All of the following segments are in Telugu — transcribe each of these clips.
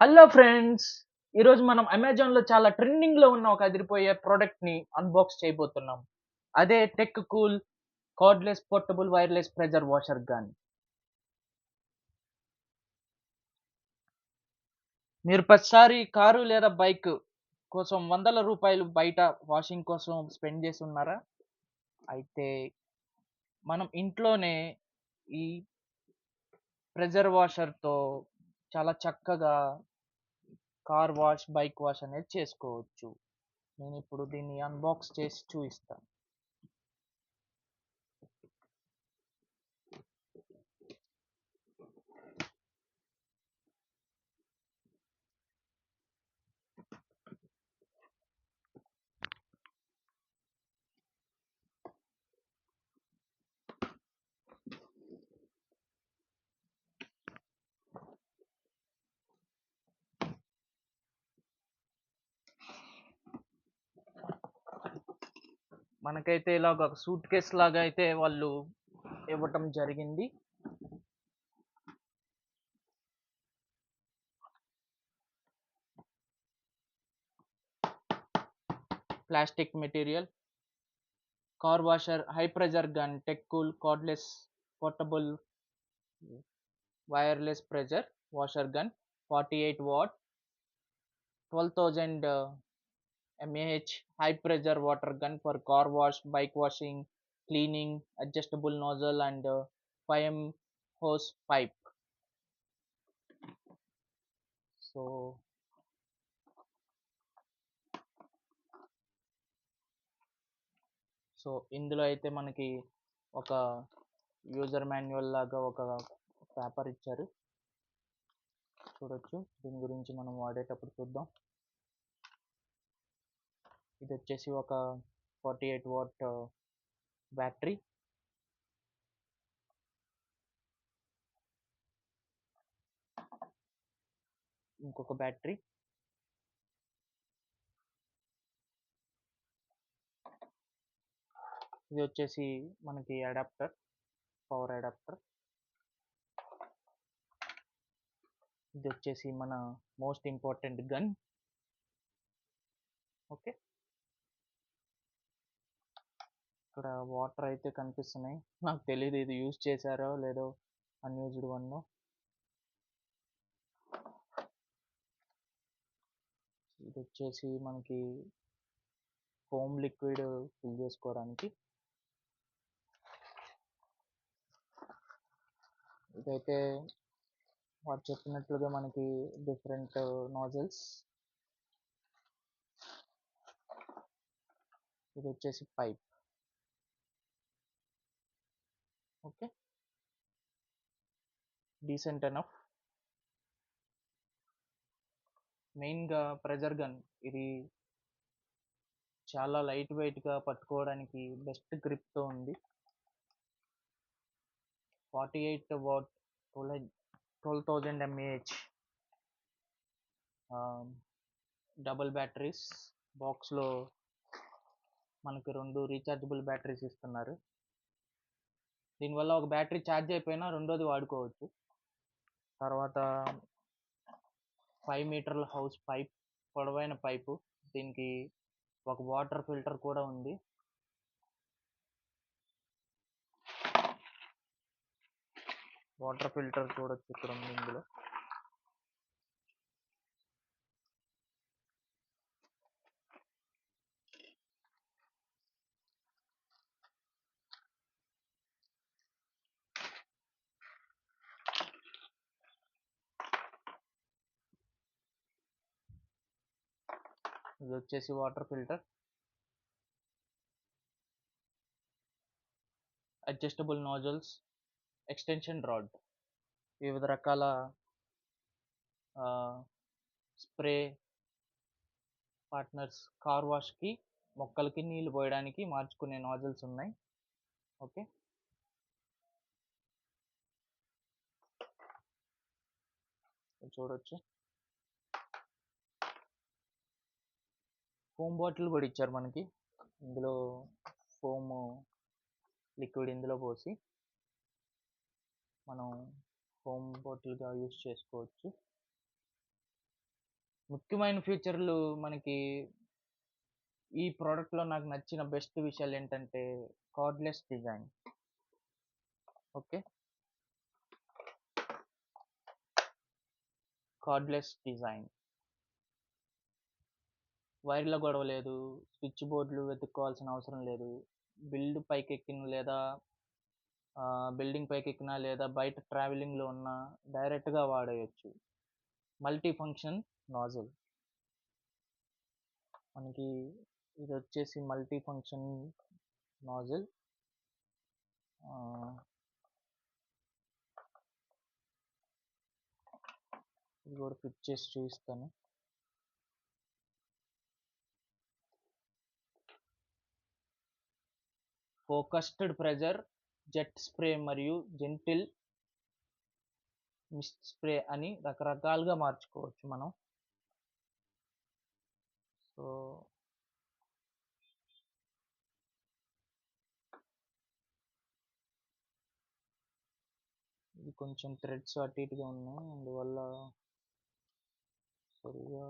Hello friends! ఈరోజు మనం అమెజాన్‌లో చాలా ట్రెండింగ్‌లో ఉన్న ఒక అదిరిపోయే ప్రొడక్ట్‌ని అన్బాక్స్ చేయబోతున్నాం. అదే tech cool cardless portable wireless pressure washer gun. మీరు ప్రతిసారి కారు లేదా బైక్ కోసం వందల రూపాయలు బయట వాషింగ్ కోసం స్పెండ్ చేసి ఉన్నారా? అయితే మనం ఇంట్లోనే ఈ ప్రెషర్ వాషర్‌తో చాలా చక్కగా కార్ వాష్, బైక్ వాష్ అనేది చేసుకోవచ్చు. నేనిప్పుడు దీన్ని అన్బాక్స్ చేసి చూయిస్తాను. మనకైతే ఇలాగ ఒక సూట్ కేస్ లాగా అయితే వాళ్ళు ఇవ్వటం జరిగింది. Plastic material, car washer, high pressure gun, tech cool cardless portable wireless pressure washer gun, 48 what, 12,000 mAh high pressure water gun for car wash, bike washing, cleaning, adjustable nozzle and 5M hose pipe. So so ఇందులో అయితే మనకి ఒక యూజర్ మాన్యువల్ లాగా ఒక పేపర్ ఇచ్చారు. చూడొచ్చు. దీని గురించి మనం వాడేటప్పుడు చూద్దాం. ఇది వచ్చేసి ఒక 48 వాట్ బ్యాటరీ. ఇంకొక బ్యాటరీ. ఇది వచ్చేసి మనకి అడాప్టర్, పవర్ అడాప్టర్. ఇది వచ్చేసి మన మోస్ట్ ఇంపార్టెంట్ గన్. ఓకే. ఇక్కడ వాటర్ అయితే కనిపిస్తున్నాయి. నాకు తెలియదు ఇది యూజ్ చేశారో లేదో, అన్యూజ్డ్ వన్. ఇది వచ్చేసి మనకి ఫోమ్ లిక్విడ్ ఫిల్ చేసుకోవడానికి. ఇదైతే వాడు చెప్పినట్లుగా మనకి డిఫరెంట్ నాజిల్స్. ఇది వచ్చేసి పైప్. Okay, decent enough. మెయిన్గా ప్రెజర్ గన్ ఇది చాలా లైట్ వెయిట్గా పట్టుకోవడానికి బెస్ట్ గ్రిప్తో ఉంది. 48 వాట్ 12,000 mAh డబుల్ బ్యాటరీస్. బాక్స్లో మనకి 2 రీఛార్జబుల్ బ్యాటరీస్ ఇస్తున్నారు. దీనివల్ల ఒక బ్యాటరీ ఛార్జ్ అయిపోయినా రెండోది వాడుకోవచ్చు. తర్వాత 5 మీటర్ల హౌస్ పైప్, పొడవైన పైపు. దీనికి ఒక వాటర్ ఫిల్టర్ కూడా ఉంది. వాటర్ ఫిల్టర్ చూడొచ్చు ఇక్కడ ఉంది ఇందులో. ఇది వచ్చేసి water filter. Adjustable nozzles, extension rod, వివిధ రకాల స్ప్రే పార్ట్నర్స్, కార్ వాష్కి, మొక్కలకి నీళ్లు పోయడానికి మార్చుకునే నాజిల్స్ ఉన్నాయి. ఓకే, చూడొచ్చు. ఫోమ్ బాటిల్ కూడా ఇచ్చారు మనకి. ఇందులో ఫోమ్ లిక్విడ్ ఇందులో పోసి మనం ఫోమ్ బాటిల్గా యూస్ చేసుకోవచ్చు. ముఖ్యమైన ఫీచర్లు మనకి ఈ ప్రోడక్ట్‌లో నాకు నచ్చిన బెస్ట్ విషయాలేంటంటే cordless design. Okay. Cordless design. వైర్ల గొడవ లేదు. స్విచ్ బోర్డ్‌లు వెతుక్కోవాల్సిన అవసరం లేదు. బిల్డింగ్ పైకెక్కినా లేదా బయట ట్రావెలింగ్‌లో ఉన్నా డైరెక్ట్‌గా వాడేయొచ్చు. Multi function nozzle. మనకి ఇదొచ్చేసి మల్టీ ఫంక్షన్ నాజిల్. ఆహ్, ఇది కూడా ఫిట్ చేసి చూపిస్తాను. ఫోకస్డ్ ప్రెజర్, జెట్ స్ప్రే మరియు జెంటిల్ మిస్ట్ స్ప్రే అని రకరకాలుగా మార్చుకోవచ్చు మనం. సో ఇది కొంచెం థ్రెడ్స్ అటు ఇటుగా ఉన్నాయి, అందువల్ల సరిగా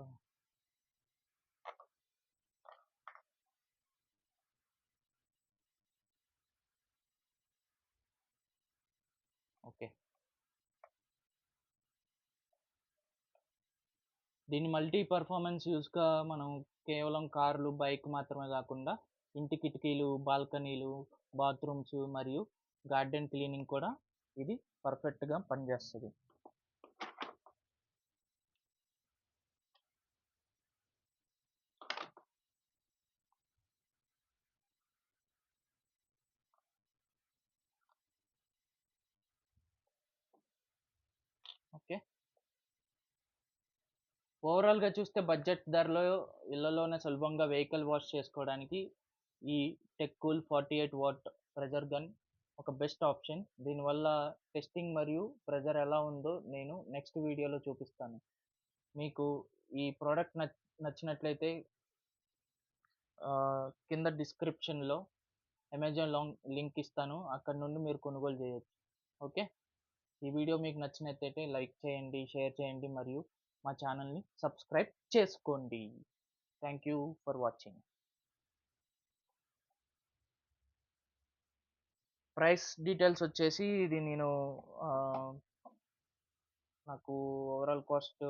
ఓకే. దీన్ని మల్టీ పర్ఫార్మెన్స్ యూస్గా మనం కేవలం కార్లు, బైక్ మాత్రమే కాకుండా ఇంటి కిటికీలు, బాల్కనీలు, బాత్రూమ్స్ మరియు గార్డెన్ క్లీనింగ్ కూడా ఇది పర్ఫెక్ట్గా పనిచేస్తుంది. ఓకే. ఓవరాల్గా చూస్తే బడ్జెట్ ధరలో ఇళ్లలోనే సులభంగా వెహికల్ వాష్ చేసుకోవడానికి ఈ tech cool 48 what pressure gun ఒక బెస్ట్ ఆప్షన్. దీనివల్ల టెస్టింగ్ మరియు ప్రెజర్ ఎలా ఉందో నేను నెక్స్ట్ వీడియోలో చూపిస్తాను. మీకు ఈ ప్రోడక్ట్ నచ్చినట్లయితే కింద డిస్క్రిప్షన్లో అమెజాన్ లింక్ ఇస్తాను, అక్కడ నుండి మీరు కొనుగోలు చేయొచ్చు. ఓకే. ఈ వీడియో మీకు నచ్చినట్లయితే లైక్ చేయండి, షేర్ చేయండి మరియు మా ఛానల్ని సబ్స్క్రైబ్ చేసుకోండి. Thank you for watching. Price details వచ్చేసి ఇది నాకు ఓవరాల్ కాస్ట్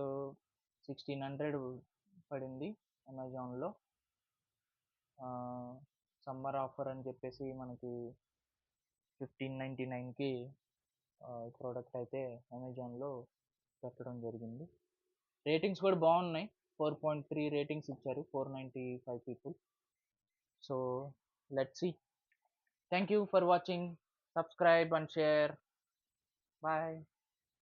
1600 పడింది అమెజాన్లో. సమ్మర్ ఆఫర్ అని చెప్పేసి మనకి 1599కి ప్రోడక్ట్ అయితే అమెజాన్లో పెట్టడం జరిగింది. రేటింగ్స్ కూడా బాగున్నాయి. 4.3 రేటింగ్స్ ఇచ్చారు 495 people. So let's see. Thank you for watching. Subscribe and share. Bye.